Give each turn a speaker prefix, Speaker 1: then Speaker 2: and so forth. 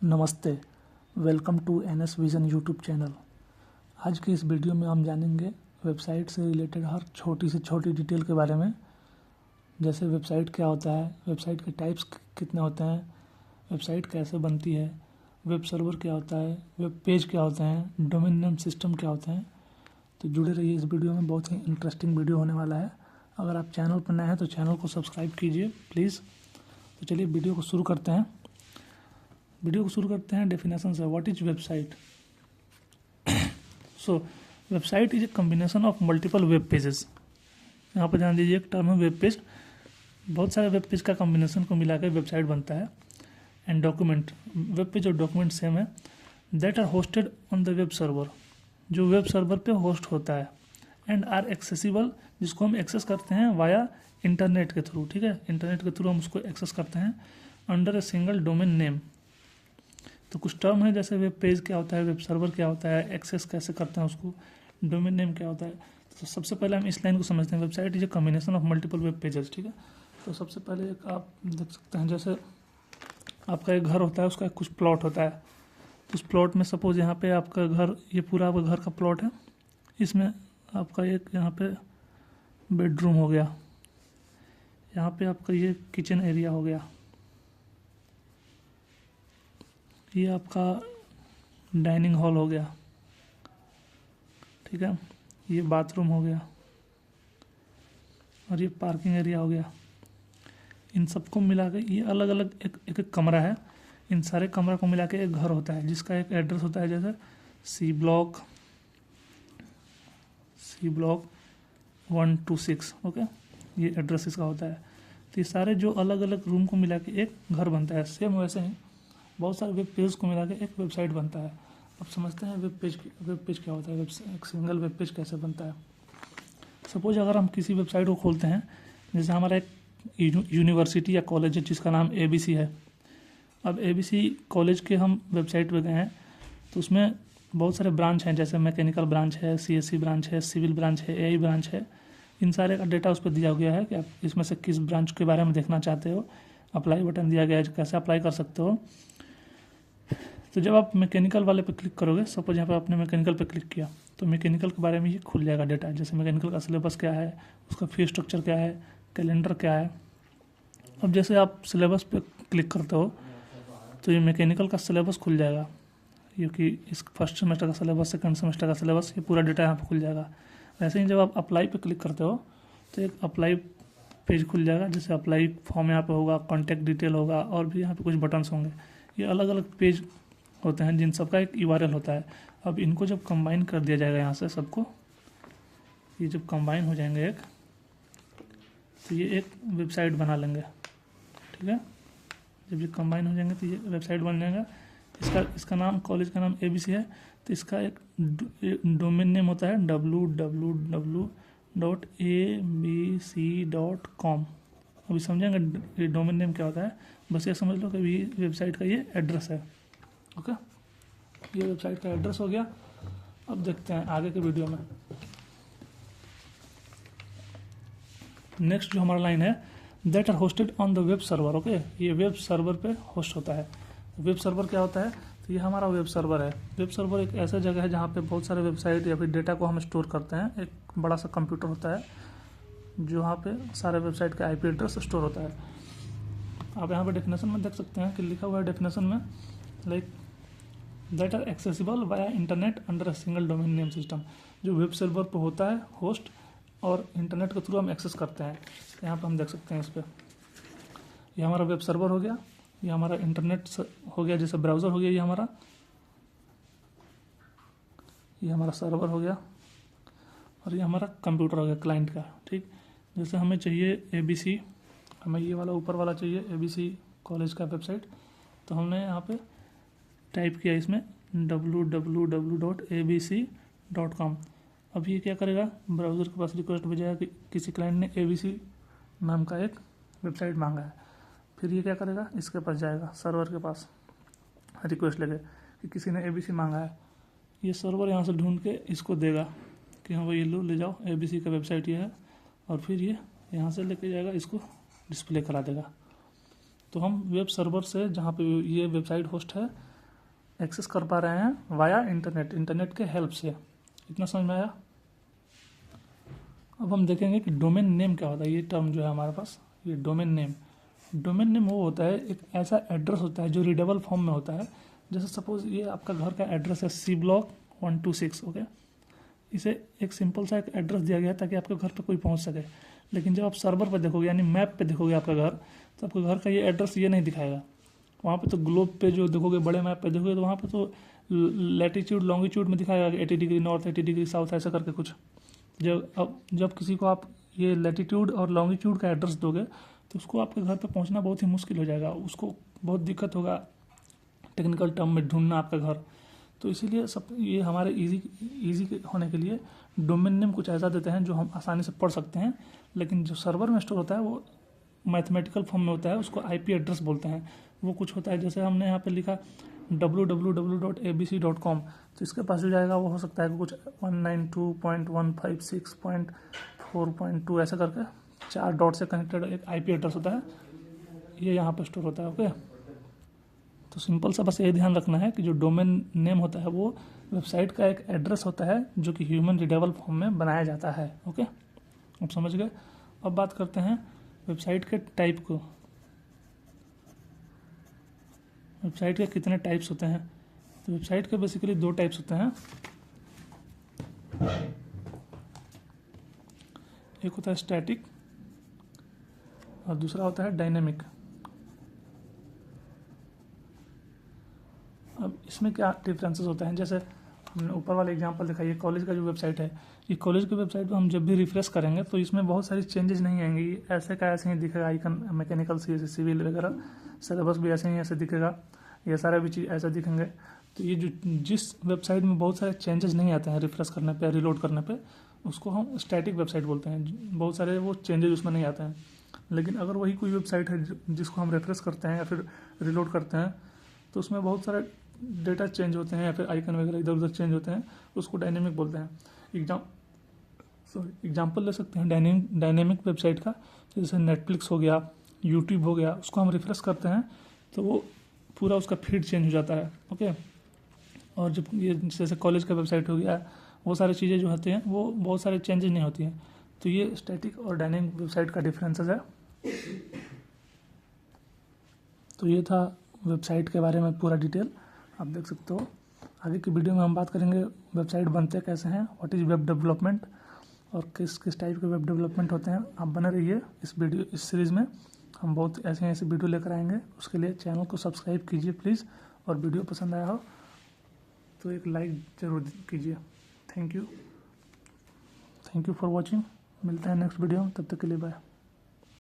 Speaker 1: नमस्ते, welcome to NS vision YouTube channel. आज की इस वीडियो में हम जानेंगे वेबसाइट से रिलेटेड हर छोटी से छोटी डिटेल के बारे में। जैसे वेबसाइट क्या होता है, वेबसाइट के टाइप्स कितने होते हैं, वेबसाइट कैसे बनती है, वेब सर्वर क्या होता है, वेब पेज क्या होते हैं, डोमेन नेम सिस्टम क्या होते हैं। तो जुड़े रहिए इस वीडियो में, बहुत ही इंटरेस्टिंग वीडियो होने वाला है। अगर आप चैनल पर नए हैं तो चैनल को सब्सक्राइब कीजिए प्लीज़। तो चलिए वीडियो को शुरू करते हैं। डेफिनेशन से। What is website? So website is a combination of multiple web pages. यहाँ पर ध्यान दीजिए, एक टर्म है वेब पेज। बहुत सारे वेब पेज का कम्बिनेशन को मिलाकर वेबसाइट बनता है। एंड डॉक्यूमेंट, वेब पेज और डॉक्यूमेंट सेम है। That are hosted on the web server, जो वेब सर्वर पे होस्ट होता है। एंड आर एक्सेसिबल, जिसको हम एक्सेस करते हैं वाया इंटरनेट के थ्रू। ठीक है, इंटरनेट के थ्रू हम उसको एक्सेस करते हैं under a single domain name. तो कुछ टर्म है, जैसे वेब पेज क्या होता है, वेब सर्वर क्या होता है, एक्सेस कैसे करते हैं उसको, डोमेन नेम क्या होता है। तो सबसे पहले हम इस लाइन को समझते हैं। Website is a combination of multiple web pages. ठीक है, तो सबसे पहले एक आप देख सकते हैं, जैसे आपका एक घर होता है, उसका कुछ प्लॉट होता है। उस प्लॉट में सपोज यहाँ पे आपका घर, ये पूरा आपका घर का प्लॉट है। इसमें आपका एक यहाँ पे बेडरूम हो गया, यहाँ पे आपका ये किचन एरिया हो गया, ये आपका डाइनिंग हॉल हो गया। ठीक है, ये बाथरूम हो गया और ये पार्किंग एरिया हो गया। इन सबको मिला के ये अलग अलग एक एक कमरा है। इन सारे कमरा को मिला के एक घर होता है, जिसका एक एड्रेस होता है, जैसे सी ब्लॉक 126। ओके, ये एड्रेस इसका होता है। तो ये सारे जो अलग अलग रूम को मिला के एक घर बनता है। सेम वैसे ही बहुत सारे वेब पेज को मिला के एक वेबसाइट बनता है। अब समझते हैं वेब पेज क्या होता है, एक सिंगल वेब पेज कैसे बनता है। सपोज अगर हम किसी वेबसाइट को खोलते हैं, जैसे हमारा एक यूनिवर्सिटी या कॉलेज है जिसका नाम ABC है। अब ABC कॉलेज के हम वेबसाइट पे गए हैं, तो उसमें बहुत सारे ब्रांच हैं, जैसे मैकेनिकल ब्रांच है, CSE ब्रांच है, सिविल ब्रांच है, AI ब्रांच है। इन सारे का डेटा उस पर दिया गया है कि आप इसमें से किस ब्रांच के बारे में देखना चाहते हो। अप्लाई बटन दिया गया है, कैसे अप्लाई कर सकते हो। तो जब आप मैकेनिकल वाले पे क्लिक करोगे, सपोज यहाँ पे आपने मैकेनिकल पे क्लिक किया, तो मैकेनिकल के बारे में ये खुल जाएगा डेटा। जैसे मैकेनिकल का सिलेबस क्या है, उसका फी स्ट्रक्चर क्या है, कैलेंडर क्या है। अब जैसे आप सिलेबस पे क्लिक करते हो तो ये मैकेनिकल का सिलेबस खुल जाएगा, क्योंकि इस फर्स्ट सेमेस्टर का सिलेबस, सेकंड सेमेस्टर का सिलेबस, ये पूरा डेटा यहाँ पर खुल जाएगा। वैसे ही जब आप अप्लाई पे क्लिक करते हो तो एक अप्लाई पेज खुल जाएगा, जैसे अप्लाई फॉर्म यहाँ पे होगा, कॉन्टैक्ट डिटेल होगा, और भी यहाँ पे कुछ बटन्स होंगे। ये अलग अलग पेज होते हैं जिन सबका एक URL होता है। अब इनको जब कंबाइन कर दिया जाएगा यहाँ से सबको, ये जब कंबाइन हो जाएंगे एक, तो ये एक वेबसाइट बना लेंगे। ठीक है, जब ये कंबाइन हो जाएंगे तो ये वेबसाइट बन जाएगा। इसका नाम, कॉलेज का नाम ABC है, तो इसका एक डोमेन नेम होता है www.abc.com। अभी समझेंगे ये डोमेन नेम क्या होता है। बस ये समझ लो कि ये वेबसाइट का ये एड्रेस है। ओके, ये वेबसाइट का एड्रेस हो गया। अब देखते हैं आगे के वीडियो में। नेक्स्ट जो हमारा लाइन है, that are hosted on the web server. Okay, ये वेब सर्वर पे होस्ट होता है। वेब सर्वर क्या होता है? तो ये हमारा वेब सर्वर है। वेब सर्वर एक ऐसा जगह है जहाँ पे बहुत सारे वेबसाइट या फिर डेटा को हम स्टोर करते हैं। एक बड़ा सा कंप्यूटर होता है जो यहाँ पे सारे वेबसाइट का IP एड्रेस स्टोर होता है। आप यहाँ पे डेफिनेशन में देख सकते हैं कि लिखा हुआ है डेफिनेशन में, like that are accessible via internet under a single domain name system. जो वेब सर्वर पर होता है होस्ट, और इंटरनेट के थ्रू हम एक्सेस करते हैं। यहाँ पर हम देख सकते हैं इस पर, ये हमारा वेब सर्वर हो गया, ये हमारा इंटरनेट हो गया, जैसे ब्राउज़र हो गया, ये हमारा सर्वर हो गया, और ये हमारा कंप्यूटर हो गया क्लाइंट का। ठीक, जैसे हमें चाहिए ABC, हमें ये वाला ऊपर वाला चाहिए ABC कॉलेज का वेबसाइट, तो हमने यहाँ पे टाइप किया इसमें www.abc.com। अब ये क्या करेगा, ब्राउज़र के पास रिक्वेस्ट भेजेगा कि किसी क्लाइंट ने ABC नाम का एक वेबसाइट मांगा है। फिर ये क्या करेगा, इसके पास जाएगा, सर्वर के पास रिक्वेस्ट लेके कि किसी ने ABC मांगा है। ये सर्वर यहाँ से ढूंढ के इसको देगा कि हाँ भाई ये लो, ले जाओ, ABC का वेबसाइट ये है, और फिर ये यहाँ से लेके जाएगा, इसको डिस्प्ले करा देगा। तो हम वेब सर्वर से, जहाँ पे ये वेबसाइट होस्ट है, एक्सेस कर पा रहे हैं वाया इंटरनेट के हेल्प से। इतना समझ में आया। अब हम देखेंगे कि डोमेन नेम क्या होता है। ये टर्म जो है हमारे पास, ये डोमेन नेम वो होता है एक ऐसा एड्रेस होता है जो रीडेबल फॉर्म में होता है। जैसे सपोज ये आपका घर का एड्रेस है C ब्लॉक 126, ओके। इसे एक सिंपल सा एक एड्रेस दिया गया है ताकि आपके घर पे कोई पहुंच सके। लेकिन जब आप सर्वर पर देखोगे यानी मैप पे देखोगे आपका घर, तो आपके घर का ये एड्रेस ये नहीं दिखाएगा। वहाँ पे तो ग्लोब पे जो देखोगे, बड़े मैप पे देखोगे, तो वहाँ पे तो लैटिट्यूड लॉन्गिट्यूड में दिखाएगा 80 डिग्री नॉर्थ, 80 डिग्री साउथ, ऐसा करके कुछ। जब किसी को आप ये लैटिट्यूड और लॉन्गिट्यूड का एड्रेस दोगे तो उसको आपके घर पे पहुंचना बहुत ही मुश्किल हो जाएगा, उसको बहुत दिक्कत होगा टेक्निकल टर्म में ढूंढना आपका घर। तो इसीलिए सब ये हमारे इजी होने के लिए डोमेन नेम कुछ ऐसा देते हैं जो हम आसानी से पढ़ सकते हैं। लेकिन जो सर्वर में स्टोर होता है वो मैथमेटिकल फॉर्म में होता है, उसको IP एड्रेस बोलते हैं। वो कुछ होता है, जैसे हमने यहाँ पे लिखा www.abc.com, तो इसके पास जो जाएगा वो हो सकता है कि कुछ 192.156.4.2 ऐसा करके 4 डॉट से कनेक्टेड एक IP एड्रेस होता है, ये यहाँ पे स्टोर होता है, ओके। तो सिंपल सा बस ये ध्यान रखना है कि जो डोमेन नेम होता है वो वेबसाइट का एक एड्रेस होता है जो कि ह्यूमन रीडेबल फॉर्म में बनाया जाता है, ओके। आप समझ गए। अब बात करते हैं वेबसाइट के टाइप को। वेबसाइट के कितने टाइप्स होते हैं। तो वेबसाइट के बेसिकली 2 टाइप्स होते हैं। एक होता है स्टैटिक और दूसरा होता है डायनेमिक। अब इसमें क्या डिफरेंसेस होते हैं, जैसे हमने ऊपर वाला एग्जांपल दिखाई है, कॉलेज का जो वेबसाइट है, ये कॉलेज की वेबसाइट पर हम जब भी रिफ्रेश करेंगे तो इसमें बहुत सारी चेंजेस नहीं आएंगे। ये ऐसे का ऐसे ही दिखेगा, आइकन मैकेनिकल से सिविल वगैरह, सिलेबस भी ऐसे ही ऐसे दिखेगा, ये सारा भी चीज़ ऐसा दिखेंगे। तो ये जो जिस वेबसाइट में बहुत सारे चेंजेस नहीं आते हैं रिफ्रेश करने पे, रिलोड करने पे, उसको हम स्टैटिक वेबसाइट बोलते हैं। बहुत सारे वो चेंजेस उसमें नहीं आते हैं। लेकिन अगर वही कोई वेबसाइट है जिसको हम रिफ्रेश करते हैं या फिर रिलोड करते हैं तो उसमें बहुत सारे डेटा चेंज होते हैं या फिर आइकन वगैरह इधर उधर चेंज होते हैं, उसको डायनेमिक बोलते हैं। एग्जाम्पल ले सकते हैं डायनेमिक वेबसाइट का, तो जैसे नेटफ्लिक्स हो गया, यूट्यूब हो गया, उसको हम रिफ्रेश करते हैं तो वो पूरा उसका फीड चेंज हो जाता है, ओके। और जब ये जैसे कॉलेज का वेबसाइट हो गया, वो सारी चीज़ें जो होती हैं वो बहुत सारे चेंजेस नहीं होती हैं। तो ये स्टैटिक और डायनेमिक वेबसाइट का डिफरेंसेस है। तो ये था वेबसाइट के बारे में पूरा डिटेल, आप देख सकते हो। आगे की वीडियो में हम बात करेंगे वेबसाइट बनते कैसे हैं, व्हाट इज़ वेब डेवलपमेंट और किस किस टाइप के वेब डेवलपमेंट होते हैं। आप बने रहिए इस सीरीज़ में, हम बहुत ऐसे वीडियो लेकर आएंगे। उसके लिए चैनल को सब्सक्राइब कीजिए प्लीज़, और वीडियो पसंद आया हो तो एक लाइक ज़रूर कीजिए। Thank you for watching. मिलते हैं नेक्स्ट वीडियो में, तब तक के लिए बाय।